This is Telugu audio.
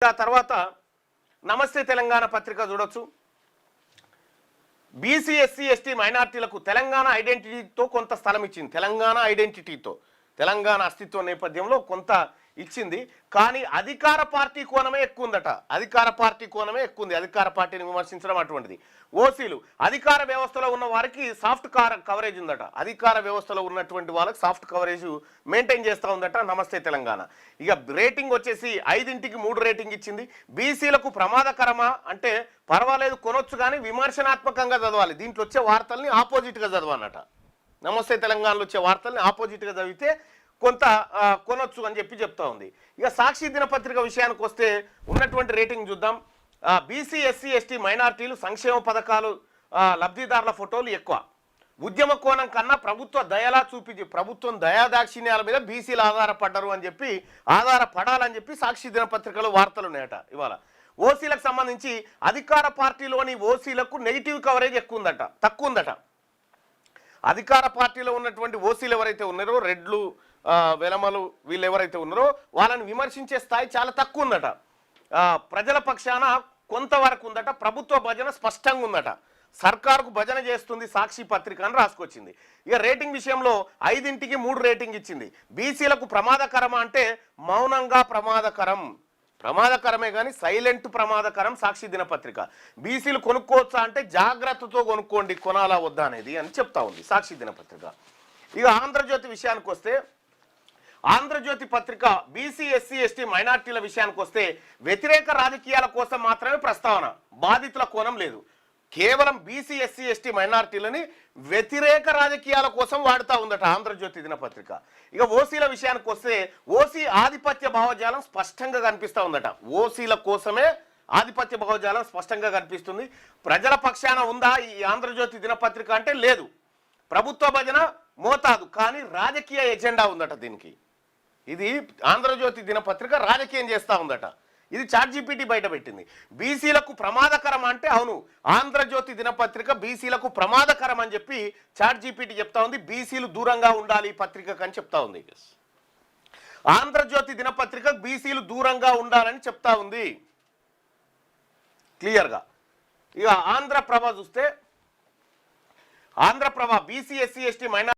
తర్వాత నమస్తే తెలంగాణ పత్రిక చూడొచ్చు. బీసీ ఎస్సీ ఎస్టీ మైనార్టీలకు తెలంగాణ ఐడెంటిటీతో కొంత స్థలం ఇచ్చింది. తెలంగాణ అస్తిత్వ నేపథ్యంలో కొంత ఇచ్చింది. కానీ అధికార పార్టీ కోణమే ఎక్కువ ఉందట. అధికార పార్టీని విమర్శించడం అటువంటిది. ఓసీలు అధికార వ్యవస్థలో ఉన్న వారికి సాఫ్ట్ కవరేజ్ ఉందట. అధికార వ్యవస్థలో ఉన్నటువంటి వాళ్ళకి సాఫ్ట్ కవరేజ్ మెయింటైన్ చేస్తూ ఉందట నమస్తే తెలంగాణ. ఇక రేటింగ్ వచ్చేసి 5కి 3 రేటింగ్ ఇచ్చింది. బీసీలకు ప్రమాదకరమా అంటే పర్వాలేదు కొనొచ్చు, కానీ విమర్శనాత్మకంగా చదవాలి. దీంట్లో వచ్చే వార్తల్ని ఆపోజిట్గా చదవన్నట. నమస్తే తెలంగాణలో వచ్చే వార్తల్ని ఆపోజిట్గా చదివితే కొంత కొనొచ్చు అని చెప్తా ఉంది. ఇక సాక్షి దినపత్రిక విషయానికి వస్తే ఉన్నటువంటి రేటింగ్ చూద్దాం. బీసీ ఎస్సీ ఎస్టీ మైనార్టీలు సంక్షేమ పథకాలు లబ్ధిదారుల ఫోటోలు ఎక్కువ. ఉద్యమ కోణం కన్నా ప్రభుత్వం దయాదాక్షిణ్యాల మీద బీసీలు ఆధారపడ్డారు అని చెప్పి ఆధారపడాలని చెప్పి సాక్షి దినపత్రికలో వార్తలు ఉన్నాయట. ఇవాళ ఓసీలకు సంబంధించి అధికార పార్టీలోని ఓసీలకు నెగిటివ్ కవరేజ్ తక్కువ ఉందట. అధికార పార్టీలో ఉన్నటువంటి ఓసీలు ఎవరైతే ఉన్నారో, రెడ్లు వెలమలు వీళ్ళు ఎవరైతే ఉన్నారో వాళ్ళని విమర్శించే స్థాయి చాలా తక్కువ ఉందట. ప్రజల పక్షాన కొంతవరకు ఉందట. ప్రభుత్వ భజన స్పష్టంగా ఉందట. సర్కారుకు భజన చేస్తుంది సాక్షి పత్రిక అని రాసుకొచ్చింది. ఇక రేటింగ్ విషయంలో 5కి 3 రేటింగ్ ఇచ్చింది. బీసీలకు ప్రమాదకరమా అంటే మౌనంగా ప్రమాదకరమే కానీ సైలెంట్ ప్రమాదకరం సాక్షి దినపత్రిక. బీసీలు కొనుక్కోవచ్చా అంటే జాగ్రత్తతో కొనుక్కోండి, కొనాలా వద్దా అనేది అని చెప్తా ఉంది సాక్షి దినపత్రిక. ఇక ఆంధ్రజ్యోతి విషయానికి వస్తే ఆంధ్రజ్యోతి పత్రిక బీసీ ఎస్సీ ఎస్టీ మైనార్టీల విషయానికి వస్తే వ్యతిరేక రాజకీయాల కోసం మాత్రమే ప్రస్తావన, బాధితుల కోణం లేదు. కేవలం బీసీ ఎస్సీ ఎస్టీ మైనార్టీలని వ్యతిరేక రాజకీయాల కోసం వాడుతూ ఉందట ఆంధ్రజ్యోతి దినపత్రిక. ఇక ఓసీల విషయానికి వస్తే ఓసీ ఆధిపత్య భావజాలం స్పష్టంగా కనిపిస్తూ ఉందట. ఓసీల కోసమే ఆధిపత్య భావజాలం స్పష్టంగా కనిపిస్తుంది. ప్రజల పక్షాన ఉందా ఈ ఆంధ్రజ్యోతి దినపత్రిక అంటే లేదు. ప్రభుత్వ భజన మోతాదు, కానీ రాజకీయ ఎజెండా ఉందట దీనికి. ఇది ఆంధ్రజ్యోతి దినపత్రిక రాజకీయం చేస్తూ ఉందట. ఇది చాట్‌జీపీటీ బయట పెట్టింది. బీసీలకు ప్రమాదకరం అంటే అవును, ఆంధ్రజ్యోతి దినపత్రిక బీసీలకు ప్రమాదకరం అని చెప్పి చాట్‌జీపీటీ చెప్తా ఉంది. బీసీలు దూరంగా ఉండాలి ఈ పత్రికకు అని చెప్తా ఉంది. ఆంధ్రజ్యోతి దినపత్రిక బీసీలు దూరంగా ఉండాలని చెప్తా ఉంది క్లియర్గా. ఇక ఆంధ్రప్రభ చూస్తే Andhraprabha BC SC ST minority